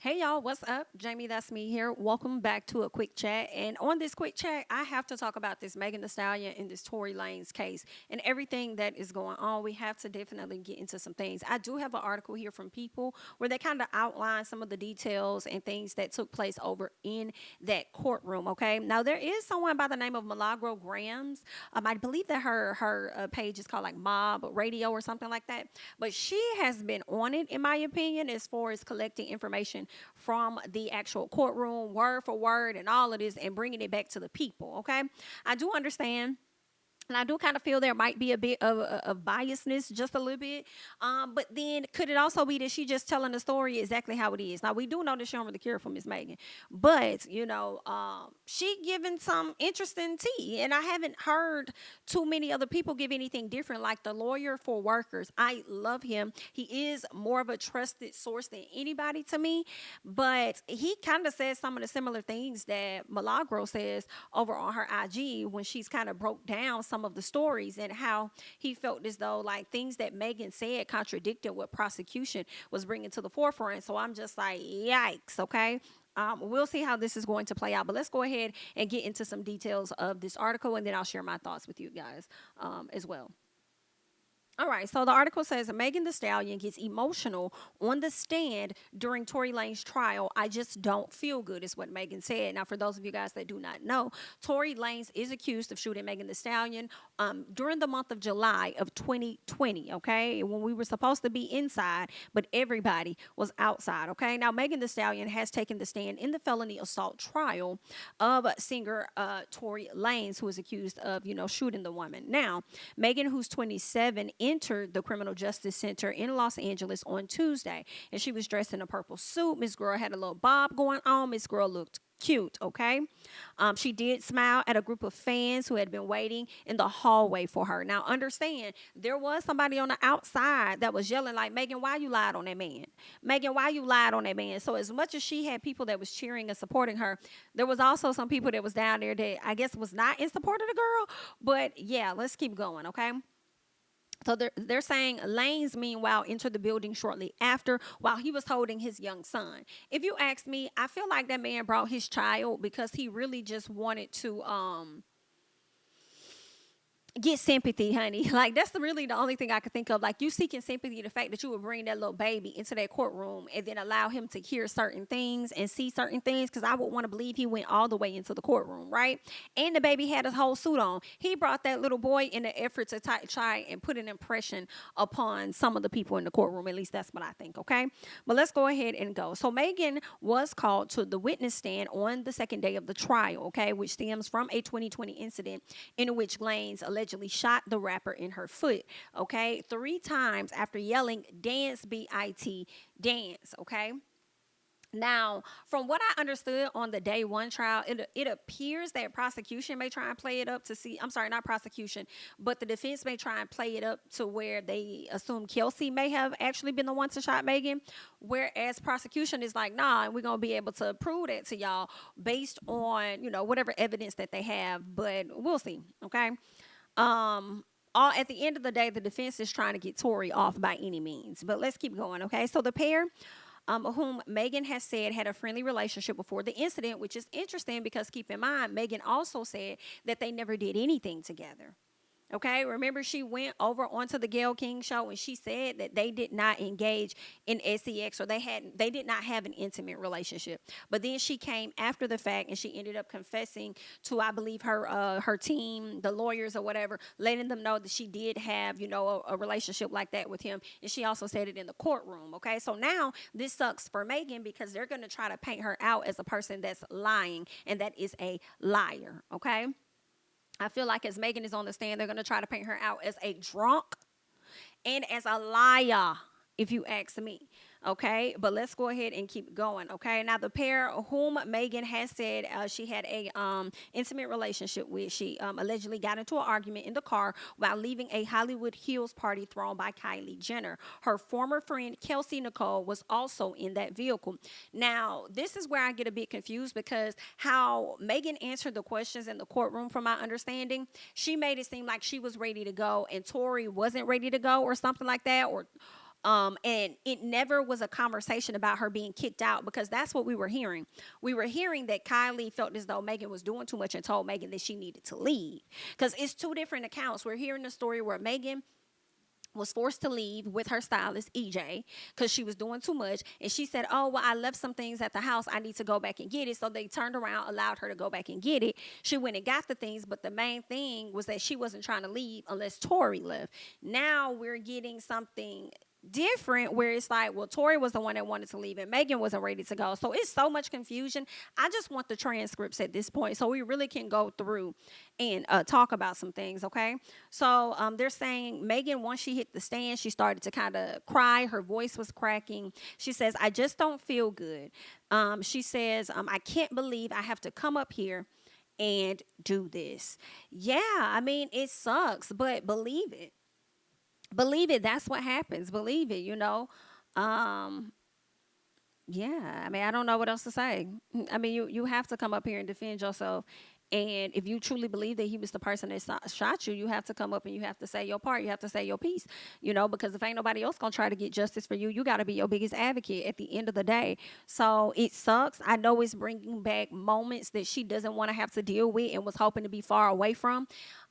Hey y'all, what's up? JamiThatsMe here. Welcome back to a quick chat. And on this quick chat, I have to talk about this Megan Thee Stallion and this Tory Lanez case and everything that is going on. We have to definitely get into some things. I do have an article here from People where they kind of outline some of the details and things that took place over in that courtroom. Okay, now there is someone by the name of Milagro Grams. I believe that her page is called like Mob Radio or something like that. But she has been on it, in my opinion, as far as collecting information from the actual courtroom, word for word, and all of this, and bringing it back to the people. Okay, I do understand and I do kind of feel there might be a bit of biasness, just a little bit. But then could it also be that she just telling the story exactly how it is? Now, we do know that she don't really care for Miss Megan. But, she giving some interesting tea. And I haven't heard too many other people give anything different, like the lawyer for workers. I love him. He is more of a trusted source than anybody to me. But he kind of says some of the similar things that Milagro says over on her IG when she's kind of broke down some of the stories and how he felt as though like things that Megan said contradicted what prosecution was bringing to the forefront. So I'm just like, yikes, okay? We'll see how this is going to play out, but let's go ahead and get into some details of this article, and then I'll share my thoughts with you guys as well. All right, so the article says Megan Thee Stallion gets emotional on the stand during Tory Lanez trial. I just don't feel good, is what Megan said. Now, for those of you guys that do not know, Tory Lanez is accused of shooting Megan Thee Stallion during the month of July of 2020, okay, when we were supposed to be inside, but everybody was outside, okay? Now, Megan Thee Stallion has taken the stand in the felony assault trial of singer Tory Lanez, who is accused of, shooting the woman. Now, Megan, who's 27, entered the Criminal Justice Center in Los Angeles on Tuesday, and she was dressed in a purple suit. Miss Girl had a little bob going on. Miss Girl looked cute, okay? She did smile at a group of fans who had been waiting in the hallway for her. Now, understand, there was somebody on the outside that was yelling like, Megan, why you lied on that man? Megan, why you lied on that man? So as much as she had people that was cheering and supporting her, there was also some people that was down there that I guess was not in support of the girl. But yeah, let's keep going, okay? So they're saying Lanez, meanwhile, entered the building shortly after while he was holding his young son. If you ask me, I feel like that man brought his child because he really just wanted to get sympathy, honey. Like that's really the only thing I could think of. Like you seeking sympathy, the fact that you would bring that little baby into that courtroom and then allow him to hear certain things and see certain things. Because I would want to believe he went all the way into the courtroom, right? And the baby had his whole suit on. He brought that little boy in the effort to try and put an impression upon some of the people in the courtroom. At least that's what I think. Okay, but let's go ahead and go. So Megan was called to the witness stand on the second day of the trial. Okay, which stems from a 2020 incident in which Lanez allegedly shot the rapper in her foot, okay, 3 times after yelling, dance, BIT, dance, okay? Now, from what I understood on the day one trial, it appears that prosecution may try and play it up to see, I'm sorry, not prosecution, but the defense may try and play it up to where they assume Kelsey may have actually been the one to shot Megan, whereas prosecution is like, nah, and we're going to be able to prove that to y'all based on, whatever evidence that they have, but we'll see, okay? All at the end of the day, the defense is trying to get Tory off by any means. But let's keep going, okay? So the pair, whom Megan has said had a friendly relationship before the incident, which is interesting because keep in mind, Megan also said that they never did anything together. Okay, remember she went over onto the Gayle King show and she said that they did not engage in sex or they did not have an intimate relationship. But then she came after the fact and she ended up confessing to I believe her team, the lawyers or whatever, letting them know that she did have a relationship like that with him, and she also said it in the courtroom. Okay, so now this sucks for Megan because they're going to try to paint her out as a person that's lying, and that is a liar. Okay. I feel like as Megan is on the stand, they're going to try to paint her out as a drunk and as a liar, if you ask me. Okay, but let's go ahead and keep going. Okay, now the pair whom Megan has said she had a intimate relationship with, she allegedly got into an argument in the car while leaving a Hollywood Hills party thrown by Kylie Jenner. Her former friend Kelsey Nicole was also in that vehicle. Now this is where I get a bit confused because how Megan answered the questions in the courtroom, from my understanding, she made it seem like she was ready to go and Tory wasn't ready to go or something like that, or And it never was a conversation about her being kicked out, because that's what we were hearing. We were hearing that Kylie felt as though Megan was doing too much and told Megan that she needed to leave. Because it's two different accounts. We're hearing the story where Megan was forced to leave with her stylist EJ because she was doing too much, and she said, oh well, I left some things at the house, I need to go back and get it. So they turned around, allowed her to go back and get it. She went and got the things, but the main thing was that she wasn't trying to leave unless Tory left. Now we're getting something different where it's like, well, Tory was the one that wanted to leave and Megan wasn't ready to go. So it's so much confusion. I just want the transcripts at this point so we really can go through and talk about some things, okay? So they're saying Megan, once she hit the stand, she started to kind of cry. Her voice was cracking. She says, I just don't feel good. She says, I can't believe I have to come up here and do this. Yeah, I mean, it sucks, but believe it. Believe it. That's what happens. Believe it. Um, yeah, I mean, I don't know what else to say. I mean, you have to come up here and defend yourself. And if you truly believe that he was the person that shot you, you have to come up and you have to say your part. You have to say your piece, because if ain't nobody else going to try to get justice for you, you got to be your biggest advocate at the end of the day. So it sucks. I know it's bringing back moments that she doesn't want to have to deal with and was hoping to be far away from.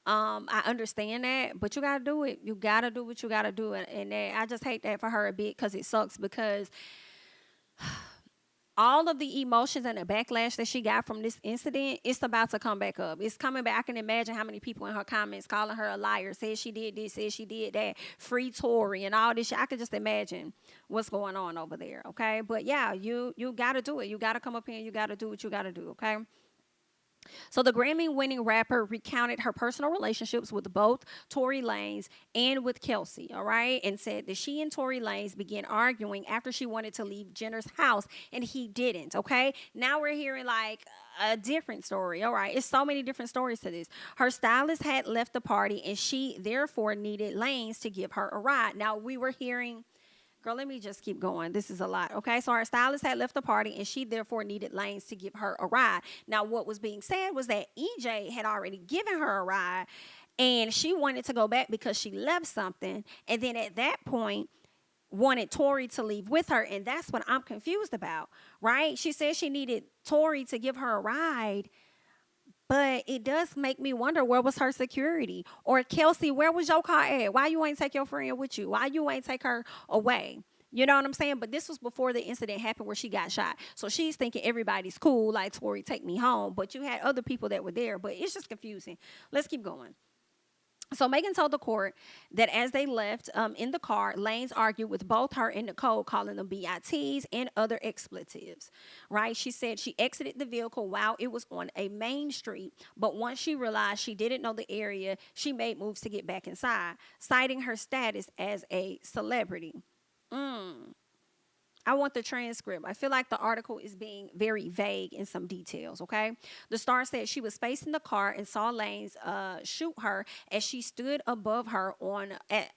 I understand that, but you got to do it. You got to do what you got to do. And I just hate that for her a bit, because it sucks, because all of the emotions and the backlash that she got from this incident, it's about to come back up. It's coming back. I can imagine how many people in her comments calling her a liar, said she did this, said she did that, free Tory and all this shit. I could just imagine what's going on over there, okay? But yeah, you got to do it. You got to come up here and you got to do what you got to do, okay? So the Grammy-winning rapper recounted her personal relationships with both Tory Lanez and with Kelsey, all right, and said that she and Tory Lanez began arguing after she wanted to leave Jenner's house and he didn't, okay? Now we're hearing like a different story, all right? It's so many different stories to this. Her stylist had left the party and she therefore needed Lanez to give her a ride. Now we were hearing... Girl, let me just keep going. This is a lot. Okay. So our stylist had left the party and she therefore needed Lanez to give her a ride. Now, what was being said was that EJ had already given her a ride and she wanted to go back because she left something. And then at that point, wanted Tory to leave with her. And that's what I'm confused about, right? She said she needed Tory to give her a ride. But it does make me wonder, where was her security? Or Kelsey, where was your car at? Why you ain't take your friend with you? Why you ain't take her away? You know what I'm saying? But this was before the incident happened where she got shot. So she's thinking everybody's cool, like Tory, take me home. But you had other people that were there. But it's just confusing. Let's keep going. So Megan told the court that as they left in the car, Lanez argued with both her and Nicole, calling them BITs and other expletives, right? She said she exited the vehicle while it was on a main street, but once she realized she didn't know the area, she made moves to get back inside, citing her status as a celebrity. I want the transcript. I feel like the article is being very vague in some details, okay? The Star said she was facing the car and saw Lanez shoot her as she stood above her on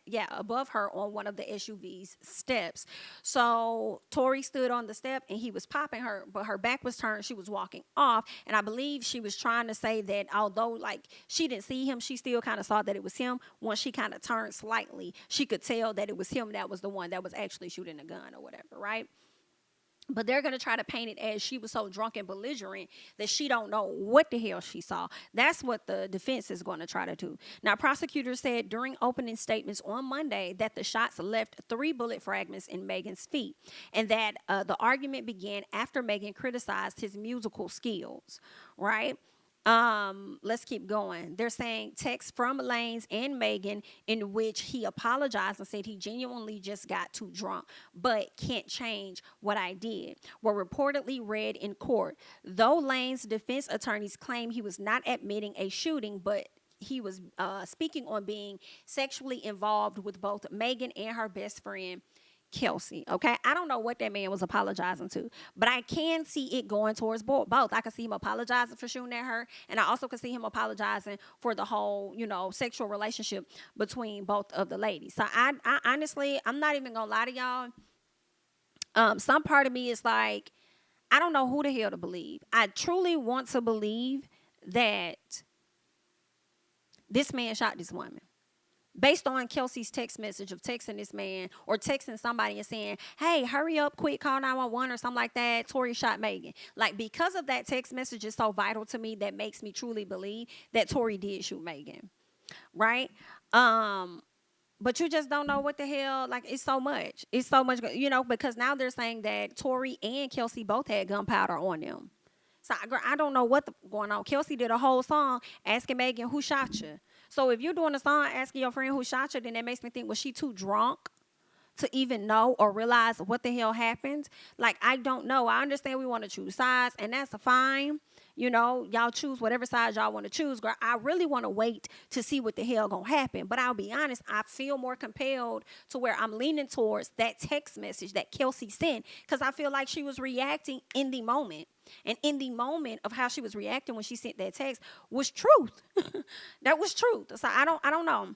one of the SUV's steps. So Tory stood on the step and he was popping her, but her back was turned. She was walking off, and I believe she was trying to say that although like she didn't see him, she still kind of saw that it was him. Once she kind of turned slightly, she could tell that it was him that was the one that was actually shooting the gun or whatever, right? But they're going to try to paint it as she was so drunk and belligerent that she don't know what the hell she saw. That's what the defense is going to try to do. Now, prosecutors said during opening statements on Monday that the shots left 3 bullet fragments in Megan's feet, and that the argument began after Megan criticized his musical skills, right? Let's keep going. They're saying texts from Lanez and Megan in which he apologized and said he genuinely just got too drunk, but can't change what I did, were reportedly read in court. Though Lanez's defense attorneys claim he was not admitting a shooting, but he was speaking on being sexually involved with both Megan and her best friend, Kelsey. Okay, I don't know what that man was apologizing to, but I can see it going towards both. I can see him apologizing for shooting at her, and I also can see him apologizing for the whole, sexual relationship between both of the ladies. So I honestly, I'm not even gonna lie to y'all. Some part of me is like, I don't know who the hell to believe. I truly want to believe that this man shot this woman. based on Kelsey's text message of texting this man or texting somebody and saying, hey, hurry up, quick, call 911 or something like that. Tory shot Megan. Like, because of that text message is so vital to me, that makes me truly believe that Tory did shoot Megan. Right? Um, but you just don't know what the hell. Like, it's so much. It's so much, because now they're saying that Tory and Kelsey both had gunpowder on them. So I don't know what's going on. Kelsey did a whole song asking Megan who shot you. So if you're doing a song asking your friend who shot you, then that makes me think, was she too drunk to even know or realize what the hell happened? Like, I don't know. I understand we want to choose sides, and that's fine. Y'all choose whatever side y'all want to choose. Girl, I really want to wait to see what the hell gonna happen. But I'll be honest, I feel more compelled to where I'm leaning towards that text message that Kelsey sent, because I feel like she was reacting in the moment. And in the moment of how she was reacting when she sent that text was truth. That was truth. So I don't know.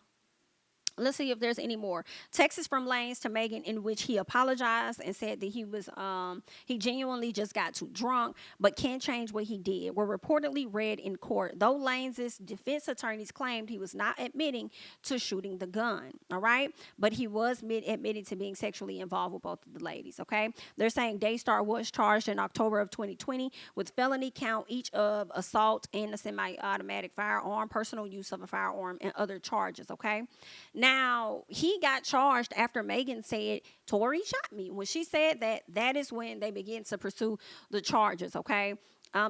Let's see if there's any more. Texts from Lanez to Megan in which he apologized and said that he genuinely just got too drunk, but can't change what he did, were reportedly read in court, though Lanez's defense attorneys claimed he was not admitting to shooting the gun, all right? But he was admitted to being sexually involved with both of the ladies, okay? They're saying Daystar was charged in October of 2020 with felony count each of assault and a semi-automatic firearm, personal use of a firearm, and other charges, okay? Now, he got charged after Megan said, Tory shot me. When she said that, that is when they began to pursue the charges, okay?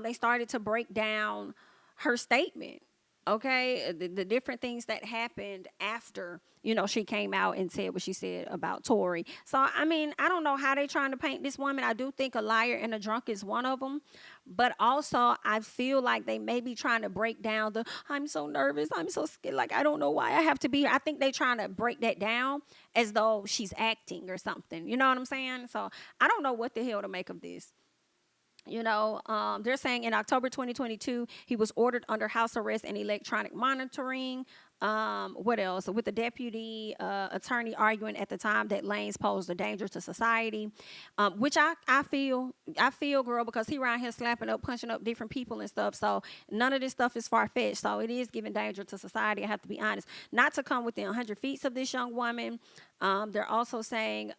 They started to break down her statement, okay? The different things that happened after, she came out and said what she said about Tory. So, I mean, I don't know how they trying to paint this woman. I do think a liar and a drunk is one of them. But also, I feel like they may be trying to break down I'm so nervous, I'm so scared, like, I don't know why I have to be here. I think they trying to break that down as though she's acting or something. You know what I'm saying? So, I don't know what the hell to make of this. They're saying in October 2022, he was ordered under house arrest and electronic monitoring. What else? With the deputy attorney arguing at the time that Lanez posed a danger to society, which I feel, girl, because he around here slapping up, punching up different people and stuff. So none of this stuff is far fetched. So it is giving danger to society. I have to be honest. Not to come within 100 feet of this young woman. They're also saying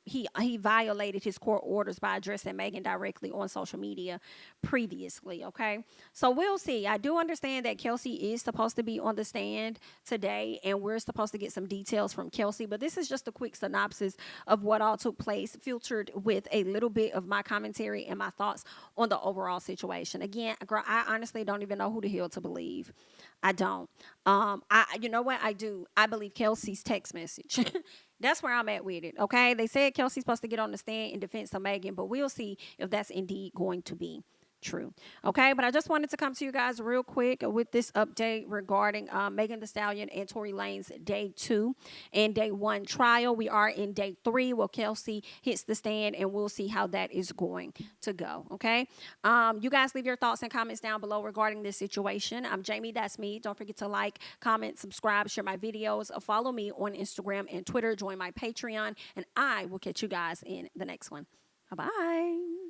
he violated his court orders by addressing Megan directly on social media previously. Okay, so we'll see. I do understand that Kelsey is supposed to be on the stand today, and we're supposed to get some details from Kelsey. But this is just a quick synopsis of what all took place, filtered with a little bit of my commentary and my thoughts on the overall situation. Again, girl, I honestly don't even know who the hell to believe. I don't. You know what I do? I believe Kelsey's text message. That's where I'm at with it. Okay, they said Kelsey's supposed to get on the stand in defense of Megan, but we'll see if that's indeed going to be true. Okay, but I just wanted to come to you guys real quick with this update regarding Megan Thee Stallion and Tory Lanez day 2 and day 1 trial. We are in day 3 where Kelsey hits the stand, and we'll see how that is going to go. Okay, you guys leave your thoughts and comments down below regarding this situation. I'm Jamie, that's me. Don't forget to like, comment, subscribe, share my videos, follow me on Instagram and Twitter, join my Patreon, and I will catch you guys in the next one. Bye-bye.